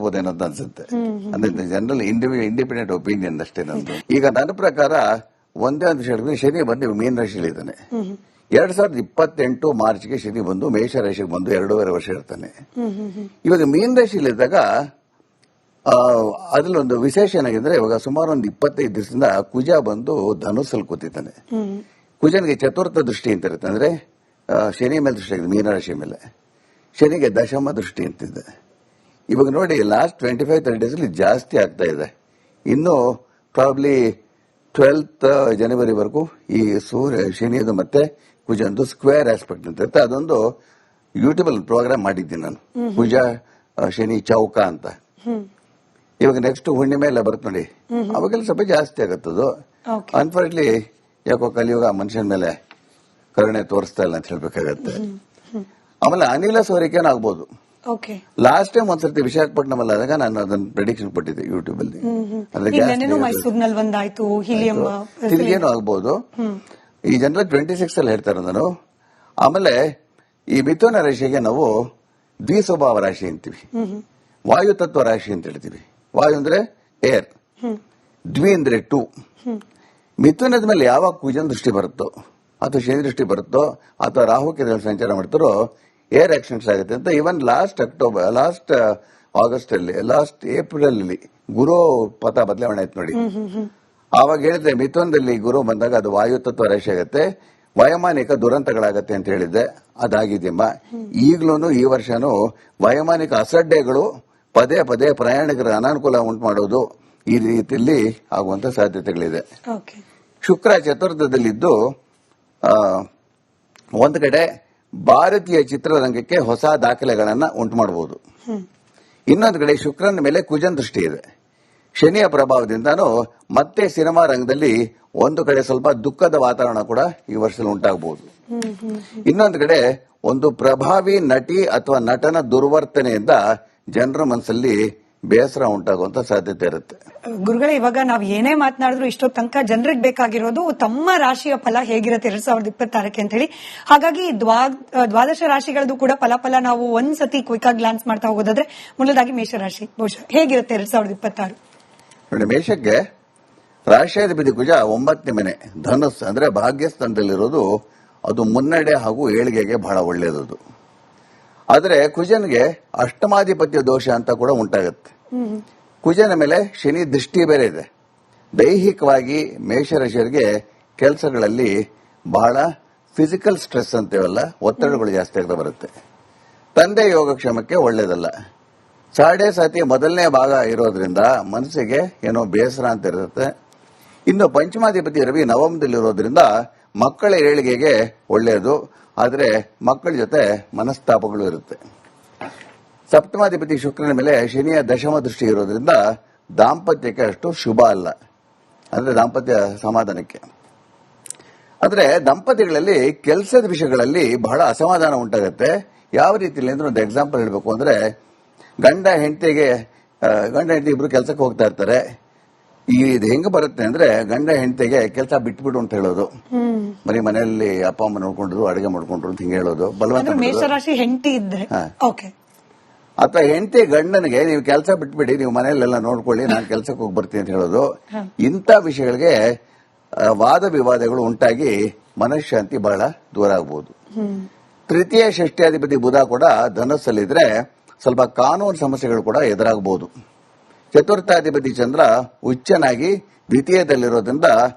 ಆಗ್ಬೋದೇನೋ ಅಂತ ಅನ್ಸುತ್ತೆ. ಅಂದ್ರೆ ಜನರಲ್ ಇಂಡಿಪೆಂಡೆಂಟ್ ಒಪಿನಿಯನ್ ಅಷ್ಟೇ ನಂದು. ಈಗ ನನ್ನ ಪ್ರಕಾರ ಒಂದೇ ಒಂದು ವಿಷಯ ಹೇಳಿದ್ರೆ, ಶನಿ ಬಂದು ಮೀನ ರಾಶಿಯಲ್ಲಿದ್ದಾನೆ. 2028 ಮಾರ್ಚ್ಗೆ ಶನಿ ಬಂದು ಮೇಷ ರಾಶಿಗೆ ಬಂದು 2.5 ವರ್ಷ ಇರ್ತಾನೆ. ಇವಾಗ ಮೀನ ರಾಶಿಯಲ್ಲಿದ್ದಾಗ ಅದ್ರಲ್ಲಿ ಒಂದು ವಿಶೇಷ ಏನಾಗಿದ್ರೆ, ಇವಾಗ ಸುಮಾರು ಒಂದು 25 ದಿವಸದಿಂದ ಕುಜ ಬಂದು ಧನುಸ್ಸಲ್ಲಿ ಕೂತಿದ್ದಾನೆ. ಕುಜನಿಗೆ ಚತುರ್ಥ ದೃಷ್ಟಿ ಅಂತ ಇರುತ್ತೆ, ಅಂದ್ರೆ ಶನಿ ಮೇಲೆ ದೃಷ್ಟಿ ಆಗಿದೆ, ಮೀನ ರಾಶಿ ಮೇಲೆ. ಶನಿಗೆ ದಶಮ ದೃಷ್ಟಿ ಅಂತಿದೆ. ಇವಾಗ ನೋಡಿ, ಲಾಸ್ಟ್ 25-30 ಡೇಸ್ ಅಲ್ಲಿ ಜಾಸ್ತಿ ಆಗ್ತಾ ಇದೆ. ಇನ್ನು ಪ್ರಾಬ್ಲಿ 12th ಜನವರಿವರೆಗೂ ಈ ಸೂರ್ಯ ಶನಿಯದು ಮತ್ತೆ ಕುಜಂದು ಸ್ಕ್ವೇರ್ ಆಸ್ಪೆಕ್ಟ್ ಅಂತ ಇರುತ್ತೆ. ಅದೊಂದು ಯೂಟ್ಯೂಬ್ ಅಲ್ಲಿ ಪ್ರೋಗ್ರಾಮ್ ಮಾಡಿದ್ದೀನಿ ನಾನು, ಕುಜ ಶನಿ ಚೌಕ ಅಂತ. ಇವಾಗ ನೆಕ್ಸ್ಟ್ ಹುಣ್ಣಿಮೆ ಎಲ್ಲ ಬರುತ್ತೆ ನೋಡಿ, ಅವಾಗೆಲ್ಲ ಸ್ವಲ್ಪ ಜಾಸ್ತಿ ಆಗತ್ತದು. ಅನ್ಫಾರ್ಚುನೇಟ್ಲಿ ಯಾಕೋ ಕಲಿಯುಗ ಮನುಷ್ಯನ ಮೇಲೆ ಕರುಣೆ ತೋರಿಸ್ತಾ ಇಲ್ಲ ಅಂತ ಹೇಳ್ಬೇಕಾಗತ್ತೆ. ಆಮೇಲೆ ಅನಿಲ ಸೋರಿಕೆನೂ ಆಗ್ಬೋದು. ಲಾಸ್ಟ್ ಟೈಮ್ ಒಂದ್ಸರ್ತಿ ವಿಶಾಖಪಟ್ಟಣಂ ಆದಾಗ ನಾನು ಅದನ್ನ ಪ್ರೆಡಿಕ್ಷನ್ ಕೊಟ್ಟಿದ್ದೆ ಯೂಟ್ಯೂಬ್ ಅಲ್ಲಿ. ತಿರುಗೇನು ಆಗ್ಬಹುದು. ಈ ಜನರಲ್ 26 ಅಲ್ಲಿ ಹೇಳ್ತಾರೆ ನಾನು. ಆಮೇಲೆ ಈ ಮಿಥುನ ರಾಶಿಗೆ ನಾವು ದ್ವಿಸ್ವಭಾವ ರಾಶಿ ಅಂತೀವಿ, ವಾಯು ತತ್ವ ರಾಶಿ ಅಂತ ಹೇಳ್ತೀವಿ. ವಾಯು ಅಂದ್ರೆ ಏರ್, ದ್ವಿ ಅಂದ್ರೆ 2. ಮಿಥುನದ ಮೇಲೆ ಯಾವಾಗ ಕುಜನ್ ದೃಷ್ಟಿ ಬರುತ್ತೋ ಅಥವಾ ಶನಿ ದೃಷ್ಟಿ ಬರುತ್ತೋ ಅಥವಾ ರಾಹು ಕೇತುಗಳು ಸಂಚಾರ ಮಾಡ್ತಾರೋ ಏರ್ ಆಕ್ಸಿಡೆಂಟ್ಸ್ ಆಗುತ್ತೆ ಅಂತ. ಇವನ್ ಲಾಸ್ಟ್ ಆಗಸ್ಟ್ ಅಲ್ಲಿ, ಲಾಸ್ಟ್ ಏಪ್ರಿಲ್ ಅಲ್ಲಿ ಗುರು ಪಥ ಬದಲಾವಣೆ ಆಯ್ತು ನೋಡಿ. ಆವಾಗ ಹೇಳಿದ್ರೆ ಮಿಥುನದಲ್ಲಿ ಗುರು ಬಂದಾಗ ಅದು ವಾಯು ತತ್ವ ರಾಶಿ ಆಗುತ್ತೆ, ವೈಮಾನಿಕ ದುರಂತಗಳಾಗತ್ತೆ ಅಂತ ಹೇಳಿದ್ದೆ. ಅದಾಗಿದೆಯಮ್ಮ. ಈಗ್ಲೂ ಈ ವರ್ಷನೂ ವೈಮಾನಿಕ ಅಸಡ್ಡೆಗಳು ಪದೇ ಪದೇ ಪ್ರಯಾಣಿಕರ ಅನಾನುಕೂಲ ಉಂಟು ಮಾಡೋದು ಈ ರೀತಿಯಲ್ಲಿ ಆಗುವಂತ ಸಾಧ್ಯತೆಗಳಿದೆ. ಶುಕ್ರ ಚತುರ್ಥದಲ್ಲಿದ್ದು ಒಂದು ಕಡೆ ಭಾರತೀಯ ಚಿತ್ರರಂಗಕ್ಕೆ ಹೊಸ ದಾಖಲೆಗಳನ್ನ ಉಂಟು ಮಾಡಬಹುದು. ಇನ್ನೊಂದು ಕಡೆ ಶುಕ್ರನ ಮೇಲೆ ಕುಜನ್ ದೃಷ್ಟಿ ಇದೆ. ಶನಿಯ ಪ್ರಭಾವದಿಂದಾನು ಮತ್ತೆ ಸಿನಿಮಾ ರಂಗದಲ್ಲಿ ಒಂದು ಕಡೆ ಸ್ವಲ್ಪ ದುಃಖದ ವಾತಾವರಣ ಕೂಡ ಈ ವರ್ಷದಲ್ಲಿ ಉಂಟಾಗಬಹುದು. ಇನ್ನೊಂದು ಕಡೆ ಒಂದು ಪ್ರಭಾವಿ ನಟಿ ಅಥವಾ ನಟನ ದುರ್ವರ್ತನೆಯಿಂದ ಜನರ ಮನಸ್ಸಲ್ಲಿ ಬೇಸರ ಉಂಟಾಗುವಂತ ಸಾಧ್ಯತೆ ಇರುತ್ತೆ. ಗುರುಗಳೇ, ಇವಾಗ ನಾವ್ ಏನೇ ಮಾತನಾಡಿದ್ರು ಇಷ್ಟೋ ತನಕ ಜನರಿಗೆ ಬೇಕಾಗಿರೋದು ತಮ್ಮ ರಾಶಿಯ ಫಲ ಹೇಗಿರುತ್ತೆ 2026 ಅಂತ ಹೇಳಿ. ಹಾಗಾಗಿ ದ್ವಾದಶ ರಾಶಿಗಳದ್ದು ಕೂಡ ಫಲ ನಾವು ಒಂದ್ಸತಿ ಕ್ವಿಕ್ ಆಗಿ ಗ್ಲಾನ್ಸ್ ಮಾಡ್ತಾ ಹೋಗೋದಾದ್ರೆ, ಮೊದಲದಾಗಿ ಮೇಷರಾಶಿ ಬಹುಶಃ ಹೇಗಿರುತ್ತೆ 2026? ನೋಡಿ, ಮೇಷಕ್ಕೆ ರಾಶಿಯಾಧಿಪತಿ ಕುಜ 9ನೇ ಮನೆ ಧನುಸ್ ಅಂದ್ರೆ ಭಾಗ್ಯಸ್ಥಾನದಲ್ಲಿರೋದು. ಅದು ಮುನ್ನಡೆ ಹಾಗೂ ಏಳಿಗೆಗೆ ಬಹಳ ಒಳ್ಳೆಯದು. ಆದರೆ ಕುಜನ್ಗೆ ಅಷ್ಟಮಾಧಿಪತ್ಯ ದೋಷ ಅಂತ ಕೂಡ ಉಂಟಾಗುತ್ತೆ. ಕುಜನ ಮೇಲೆ ಶನಿ ದೃಷ್ಟಿ ಬೇರೆ ಇದೆ. ದೈಹಿಕವಾಗಿ ಮೇಷರಾಶಿಯರಿಗೆ ಕೆಲಸಗಳಲ್ಲಿ ಬಹಳ ಫಿಸಿಕಲ್ ಸ್ಟ್ರೆಸ್ ಅಂತೀವಲ್ಲ, ಒತ್ತಡಗಳು ಜಾಸ್ತಿ ಆಗ್ತಾ ಬರುತ್ತೆ. ತಂದೆ ಯೋಗಕ್ಷೇಮಕ್ಕೆ ಒಳ್ಳೇದಲ್ಲ. ಸಾಡೆ ಸಾತಿ ಮೊದಲನೇ ಭಾಗ ಇರೋದ್ರಿಂದ ಮನಸ್ಸಿಗೆ ಏನೋ ಬೇಸರ ಅಂತ ಇರುತ್ತೆ. ಇನ್ನು ಪಂಚಮಾಧಿಪತಿ ರವಿ ನವಮದಲ್ಲಿರೋದ್ರಿಂದ ಮಕ್ಕಳ ಏಳಿಗೆಗೆ ಒಳ್ಳೆಯದು, ಆದರೆ ಮಕ್ಕಳ ಜೊತೆ ಮನಸ್ತಾಪಗಳು ಇರುತ್ತೆ. ಸಪ್ತಮಾಧಿಪತಿ ಶುಕ್ರನ ಮೇಲೆ ಶನಿಯ ದಶಮ ದೃಷ್ಟಿ ಇರೋದ್ರಿಂದ ದಾಂಪತ್ಯಕ್ಕೆ ಅಷ್ಟು ಶುಭ ಅಲ್ಲ, ಅಂದ್ರೆ ದಾಂಪತ್ಯ ಸಮಾಧಾನಕ್ಕೆ. ಆದರೆ ದಂಪತಿಗಳಲ್ಲಿ ಕೆಲಸದ ವಿಷಯಗಳಲ್ಲಿ ಬಹಳ ಅಸಮಾಧಾನ ಉಂಟಾಗುತ್ತೆ. ಯಾವ ರೀತಿಯಲ್ಲಿ ಅಂದ್ರೆ, ಒಂದು ಎಕ್ಸಾಂಪಲ್ ಹೇಳಬೇಕು ಅಂದ್ರೆ, ಗಂಡ ಹೆಂಡತಿ ಇಬ್ರು ಕೆಲಸಕ್ಕೆ ಹೋಗ್ತಾ ಇರ್ತಾರೆ. ಇದು ಹೆಂಗ ಬರುತ್ತೆ ಅಂದ್ರೆ, ಗಂಡ ಹೆಂಡತಿಗೆ ಕೆಲಸ ಬಿಟ್ಬಿಡು ಅಂತ ಹೇಳೋದು, ಬರೀ ಮನೆಯಲ್ಲಿ ಅಪ್ಪ ಅಮ್ಮ ನೋಡ್ಕೊಂಡ್ರು, ಅಡಿಗೆ ಮಾಡ್ಕೊಂಡ್ರು ಅಂತ ಹಿಂಗೆ ಹೇಳೋದು, ಬಲವಂತ. ಮೇಷರಾಶಿ ಹೆಂಡತಿ ಇದ್ರೆ ಅಥವಾ ಹೆಂಡತಿ ಗಂಡನಿಗೆ ನೀವು ಕೆಲಸ ಬಿಟ್ಬಿಡಿ, ನೀವು ಮನೆಯಲ್ಲೆಲ್ಲ ನೋಡ್ಕೊಳ್ಳಿ, ನಾನು ಕೆಲಸಕ್ಕೆ ಹೋಗಿ ಬರ್ತೀನಿ ಅಂತ ಹೇಳೋದು. ಇಂಥ ವಿಷಯಗಳಿಗೆ ವಾದ ವಿವಾದಗಳು ಉಂಟಾಗಿ ಮನಃಶಾಂತಿ ಬಹಳ ದೂರ ಆಗಬಹುದು. ತೃತೀಯ ಷಷ್ಠ್ಯಾಧಿಪತಿ ಬುಧ ಕೂಡ ಧನಸ್ಸಲ್ಲಿದ್ರೆ ಸ್ವಲ್ಪ ಕಾನೂನು ಸಮಸ್ಯೆಗಳು ಕೂಡ ಎದುರಾಗಬಹುದು. ಚತುರ್ಥಾಧಿಪತಿ ಚಂದ್ರ ಉಚ್ಚನಾಗಿ ದ್ವಿತೀಯದಲ್ಲಿರೋದ್ರಿಂದ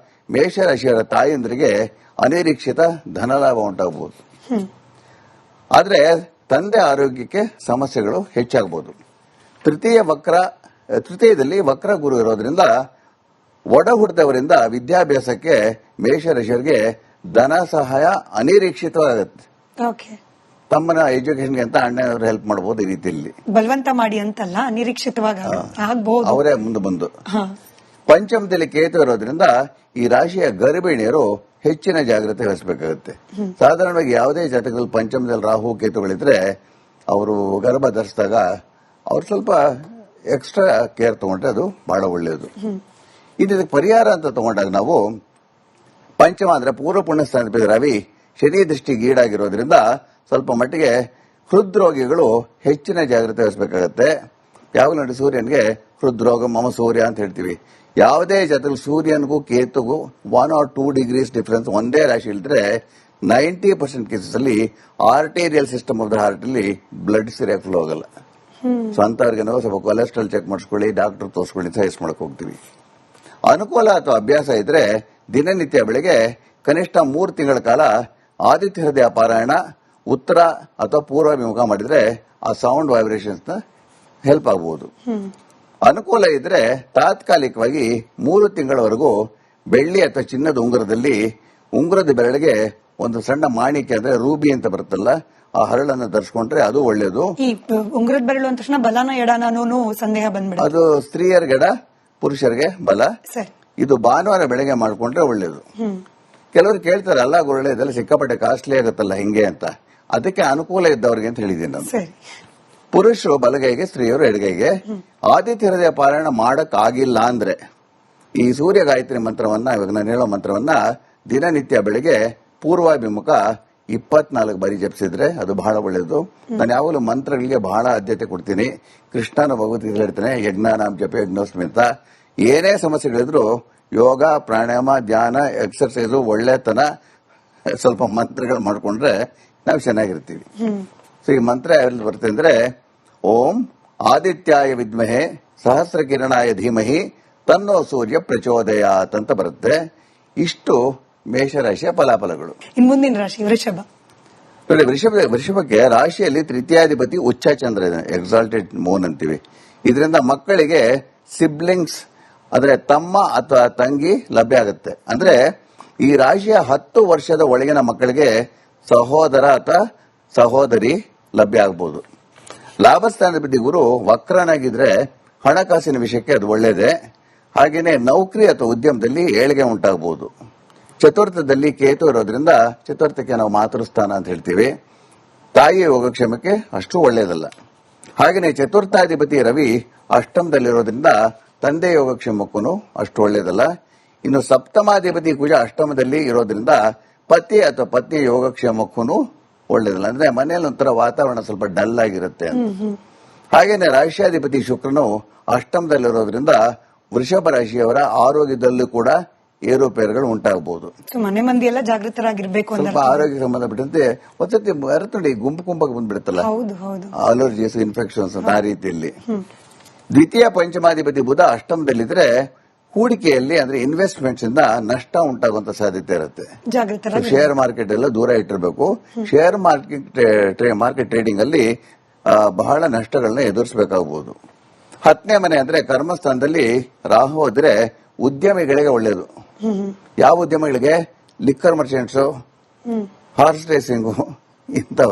ಮೇಷರಾಶಿಯವರ ತಾಯಂದ್ರಿಗೆ ಅನಿರೀಕ್ಷಿತ ಧನಲಾಭ ಉಂಟಾಗಬಹುದು. ಆದರೆ ತಂದೆ ಆರೋಗ್ಯಕ್ಕೆ ಸಮಸ್ಯೆಗಳು ಹೆಚ್ಚಾಗಬಹುದು. ತೃತೀಯದಲ್ಲಿ ವಕ್ರ ಗುರು ಇರೋದ್ರಿಂದ ಒಡ ಹುಟ್ಟಿದವರಿಂದ ವಿದ್ಯಾಭ್ಯಾಸಕ್ಕೆ ಮೇಷರಾಶಿಯವರಿಗೆ ಧನ ಸಹಾಯ ಅನಿರೀಕ್ಷಿತವಾಗುತ್ತೆ. ತಮ್ಮನ ಎಜುಕೇಶನ್ಗೆ ಅಂತ ಅಣ್ಣನವರು ಹೆಲ್ಪ್ ಮಾಡಬಹುದು. ಈ ರೀತಿಯಲ್ಲಿ ಬಲವಂತ ಮಾಡಿ ಅಂತಲ್ಲ, ಅನಿರೀಕ್ಷಿತವಾಗಿ ಆಗಬಹುದು, ಅವರೇ ಮುಂದೆ ಬಂದು. ಪಂಚಮದಲ್ಲಿ ಕೇತು ಇರೋದ್ರಿಂದ ಈ ರಾಶಿಯ ಗರ್ಭಿಣಿಯರು ಹೆಚ್ಚಿನ ಜಾಗ್ರತೆ ವಹಿಸಬೇಕಾಗುತ್ತೆ. ಸಾಧಾರಣವಾಗಿ ಯಾವುದೇ ಜಾತಕದಲ್ಲಿ ಪಂಚಮದಲ್ಲಿ ರಾಹು ಕೇತುಗಳಿದ್ರೆ ಅವರು ಗರ್ಭ ಧರಿಸಿದಾಗ ಅವ್ರು ಸ್ವಲ್ಪ ಎಕ್ಸ್ಟ್ರಾ ಕೇರ್ ತಗೊಂಡ್ರೆ ಅದು ಬಹಳ ಒಳ್ಳೆಯದು. ಇದಕ್ಕೆ ಪರಿಹಾರ ಅಂತ ತಗೊಂಡಾಗ ನಾವು ಪಂಚಮ ಅಂದ್ರೆ ಪೂರ್ವ ಪುಣ್ಯಸ್ಥಾನ ರವಿ ಶನಿ ದೃಷ್ಟಿಗೆ ಈಡಾಗಿರೋದ್ರಿಂದ ಸ್ವಲ್ಪ ಮಟ್ಟಿಗೆ ಹೃದ್ರೋಗಿಗಳು ಹೆಚ್ಚಿನ ಜಾಗ್ರತೆ ವಹಿಸಬೇಕಾಗತ್ತೆ. ಯಾವಾಗ ನೋಡಿ ಸೂರ್ಯನ್ಗೆ ಹೃದ್ರೋಗ ಮಮ ಸೂರ್ಯ ಅಂತ ಹೇಳ್ತೀವಿ. ಯಾವುದೇ ಜಾತಕದಲ್ಲಿ ಸೂರ್ಯನಿಗೂ ಕೇತುಗೂ 1 or 2 degrees ಡಿಫರೆನ್ಸ್ ಒಂದೇ ರಾಶಿ ಇಳಿದ್ರೆ 90% ಕೇಸಸ್ ಅಲ್ಲಿ ಆರ್ಟೇರಿಯಲ್ ಸಿಸ್ಟಮ್ ಆಫ್ ದ ಹಾರ್ಟ್ ಅಲ್ಲಿ ಬ್ಲಡ್ ಸರಿಯಾಗಿ ಫ್ಲೋ ಆಗಲ್ಲ. ಸೊ ಅಂತವ್ರಿಗೆ ನಾವು ಸ್ವಲ್ಪ ಕೊಲೆಸ್ಟ್ರಾಲ್ ಚೆಕ್ ಮಾಡಿಸ್ಕೊಳ್ಳಿ, ಡಾಕ್ಟರ್ ತೋರಿಸ್ಕೊಳ್ಳಿ ಸಜೆಸ್ಟ್ ಮಾಡಕ್ ಹೋಗ್ತೀವಿ. ಅನುಕೂಲ ಅಥವಾ ಅಭ್ಯಾಸ ಇದ್ರೆ ದಿನನಿತ್ಯ ಬೆಳಗ್ಗೆ ಕನಿಷ್ಠ 3 ತಿಂಗಳ ಕಾಲ ಆದಿತ್ಯ ಹೃದಯ ಪಾರಾಯಣ ಉತ್ತರ ಅಥವಾ ಪೂರ್ವಾಭಿಮುಖ ಮಾಡಿದ್ರೆ ಆ ಸೌಂಡ್ ವೈಬ್ರೇಷನ್ಸ್ ನ ಹೆಲ್ಪ್ ಆಗಬಹುದು. ಅನುಕೂಲ ಇದ್ರೆ ತಾತ್ಕಾಲಿಕವಾಗಿ 3 ತಿಂಗಳವರೆಗೂ ಬೆಳ್ಳಿ ಅಥವಾ ಚಿನ್ನದ ಉಂಗುರದಲ್ಲಿ ಉಂಗುರದ ಬೆರಳಿಗೆ ಒಂದು ಸಣ್ಣ ಮಾಣಿಕ್ಯ ಅಂದ್ರೆ ರೂಬಿ ಅಂತ ಬರುತ್ತಲ್ಲ ಆ ಹರಳನ್ನು ಧರಿಸ್ಕೊಂಡ್ರೆ ಅದು ಒಳ್ಳೇದು. ಈ ಉಂಗುರದ ಬೆರಳು ಅಂದ ತಕ್ಷಣ ಬಲನ ಎಡನೂ ಸಂದೇಹ ಬಂದ್ಬಿಡುತ್ತೆ. ಅದು ಸ್ತ್ರೀಯರಿಗೆ ಎಡ, ಪುರುಷರಿಗೆ ಬಲ. ಇದು ಭಾನುವಾರ ಬೆಳಗ್ಗೆ ಮಾಡ್ಕೊಂಡ್ರೆ ಒಳ್ಳೇದು. ಕೆಲವರು ಕೇಳ್ತಾರೆ ಅಲ್ಲ ಗುರುಳೆ ಇದೆಲ್ಲ ಸಿಕ್ಕಾಪಟ್ಟೆ ಕಾಸ್ಟ್ಲಿ ಆಗುತ್ತಲ್ಲ ಹಿಂಗೆ ಅಂತ. ಅದಕ್ಕೆ ಅನುಕೂಲ ಇದ್ದವ್ರಿಗೆ ಅಂತ ಹೇಳಿದ್ದೀನಿ ನಾನು. ಪುರುಷರು ಬಲಗೈಗೆ, ಸ್ತ್ರೀಯರು ಎಡಗೈಗೆ. ಆದಿತ್ಯ ಹೃದಯ ಪಾರಾಯಣ ಮಾಡಕ್ ಆಗಿಲ್ಲ ಅಂದ್ರೆ ಈ ಸೂರ್ಯ ಗಾಯತ್ರಿ ಮಂತ್ರವನ್ನ, ಇವಾಗ ನಾನು ಹೇಳೋ ಮಂತ್ರವನ್ನ ದಿನನಿತ್ಯ ಬೆಳಿಗ್ಗೆ ಪೂರ್ವಾಭಿಮುಖ 24 ಬಾರಿ ಜಪಿಸಿದ್ರೆ ಅದು ಬಹಳ ಒಳ್ಳೆಯದು. ನಾನು ಯಾವಾಗಲೂ ಮಂತ್ರಗಳಿಗೆ ಬಹಳ ಆದ್ಯತೆ ಕೊಡ್ತೀನಿ. ಕೃಷ್ಣನ ಭಗವದ್ಗೀತೆ ಹೇಳ್ತಾನೆ ಯಜ್ಞಾನಾಂ ಜಪ ಯಜ್ಞೋಸ್ಮಿ ಅಂತ. ಏನೇ ಸಮಸ್ಯೆಗಳಿದ್ರು ಯೋಗ, ಪ್ರಾಣಾಯಾಮ, ಧ್ಯಾನ, ಎಕ್ಸರ್ಸೈಸು, ಒಳ್ಳೆತನ, ಸ್ವಲ್ಪ ಮಂತ್ರಗಳು ಮಾಡ್ಕೊಂಡ್ರೆ ನಾವು ಚೆನ್ನಾಗಿರ್ತೀವಿ. ಸೊ ಈ ಮಂತ್ರ ಯಾವ್ದು ಬರುತ್ತೆ ಅಂದ್ರೆ ಓಂ ಆದಿತ್ಯಾಯ ವಿದ್ಮಹೆ ಸಹಸ್ರ ಕಿರಣಾಯ ಧೀಮಹಿ ತನ್ನೋ ಸೂರ್ಯ ಪ್ರಚೋದಯಾತ್ ಅಂತ ಬರುತ್ತೆ. ಇಷ್ಟು ಮೇಷರಾಶಿಯ ಫಲಾಫಲಗಳು. ಇನ್ನು ಮುಂದಿನ ರಾಶಿ ವೃಷಭ. ವೃಷಭಕ್ಕೆ ರಾಶಿಯಲ್ಲಿ ತೃತೀಯಾಧಿಪತಿ ಉಚ್ಚ ಚಂದ್ರ ಇದೆ, ಎಕ್ಸಾಲ್ಟೆಡ್ ಮೂನ್ ಅಂತೀವಿ. ಇದರಿಂದ ಮಕ್ಕಳಿಗೆ ಸಿಬ್ಲಿಂಗ್ಸ್ ಅಂದ್ರೆ ತಮ್ಮ ಅಥವಾ ತಂಗಿ ಲಭ್ಯ ಆಗುತ್ತೆ. ಅಂದ್ರೆ ಈ ರಾಶಿಯ 10 ವರ್ಷದ ಒಳಗಿನ ಮಕ್ಕಳಿಗೆ ಸಹೋದರ ಅಥವಾ ಸಹೋದರಿ ಲಭ್ಯ ಆಗಬಹುದು. ಲಾಭಸ್ಥಾನಾಧಿಪತಿ ಗುರು ವಕ್ರನಾಗಿದ್ರೆ ಹಣಕಾಸಿನ ವಿಷಯಕ್ಕೆ ಅದು ಒಳ್ಳೆಯದೇ. ಹಾಗೇನೆ ನೌಕರಿ ಅಥವಾ ಉದ್ಯಮದಲ್ಲಿ ಏಳಿಗೆ ಉಂಟಾಗಬಹುದು. ಚತುರ್ಥದಲ್ಲಿ ಕೇತು ಇರೋದ್ರಿಂದ ಚತುರ್ಥಕ್ಕೆ ನಾವು ಮಾತೃಸ್ಥಾನ ಅಂತ ಹೇಳ್ತೀವಿ. ತಾಯಿಯ ಯೋಗಕ್ಷೇಮಕ್ಕೆ ಅಷ್ಟು ಒಳ್ಳೆಯದಲ್ಲ. ಹಾಗೆಯೇ ಚತುರ್ಥಾಧಿಪತಿ ರವಿ ಅಷ್ಟಮದಲ್ಲಿರೋದ್ರಿಂದ ತಂದೆ ಯೋಗಕ್ಷೇಮಕ್ಕೂ ಅಷ್ಟು ಒಳ್ಳೆಯದಲ್ಲ. ಇನ್ನು ಸಪ್ತಮಾಧಿಪತಿ ಕುಜ ಅಷ್ಟಮದಲ್ಲಿ ಇರೋದ್ರಿಂದ ಪತಿ ಅಥವಾ ಪತ್ನಿ ಯೋಗಕ್ಷೇಮಕ್ಕೂ ಒಳ್ಳೆಯದಲ್ಲ. ಅಂದ್ರೆ ಮನೆಯಲ್ಲಿ ಒಂಥರ ವಾತಾವರಣ ಸ್ವಲ್ಪ ಡಲ್ ಆಗಿರುತ್ತೆ ಅಂತ. ಹಾಗೇನೆ ರಾಶಿಯಾಧಿಪತಿ ಶುಕ್ರನು ಅಷ್ಟಮದಲ್ಲಿರೋದ್ರಿಂದ ವೃಷಭ ರಾಶಿಯವರ ಆರೋಗ್ಯದಲ್ಲೂ ಕೂಡ ಏರುಪೇರುಗಳು ಉಂಟಾಗಬಹುದು. ಮನೆ ಮಂದಿ ಎಲ್ಲ ಜಾಗೃತರಾಗಿರ್ಬೇಕು. ಸ್ವಲ್ಪ ಆರೋಗ್ಯ ಸಂಬಂಧಪಟ್ಟಂತೆ ಒಂದ್ಸತಿ ನೋಡಿ ಗುಂಪಾಗಿ ಬಂದ್ಬಿಡುತ್ತಲ್ಲ, ಅಲರ್ಜೀಸ್, ಇನ್ಫೆಕ್ಷನ್ಸ್ ಆ ರೀತಿಯಲ್ಲಿ. ದ್ವಿತೀಯ ಪಂಚಮಾಧಿಪತಿ ಬುಧ ಅಷ್ಟಮದಲ್ಲಿದ್ರೆ ಹೂಡಿಕೆಯಲ್ಲಿ ಅಂದ್ರೆ ಇನ್ವೆಸ್ಟ್ಮೆಂಟ್ಸ್ ಇಂದ ನಷ್ಟ ಉಂಟಾಗುವಂತ ಸಾಧ್ಯತೆ ಇರುತ್ತೆ. ಶೇರ್ ಮಾರ್ಕೆಟ್ ಎಲ್ಲ ದೂರ ಇಟ್ಟಿರಬೇಕು. ಶೇರ್ ಮಾರ್ಕೆಟ್ ಟ್ರೇಡಿಂಗ್ ಅಲ್ಲಿ ಬಹಳ ನಷ್ಟಗಳನ್ನ ಎದುರಿಸಬೇಕಾಗಬಹುದು. 10ನೇ ಮನೆ ಅಂದ್ರೆ ಕರ್ಮಸ್ಥಾನದಲ್ಲಿ ರಾಹು ಇದ್ರೆ ಉದ್ಯಮಿಗಳಿಗೆ ಒಳ್ಳೆಯದು. ಯಾವ ಉದ್ಯಮಿಗಳಿಗೆ? ಲಿಕ್ಕರ್ ಮರ್ಚೆಂಟ್ಸ್, ಹಾರ್ಸ್ ರೇಸಿಂಗು ಇಂಥ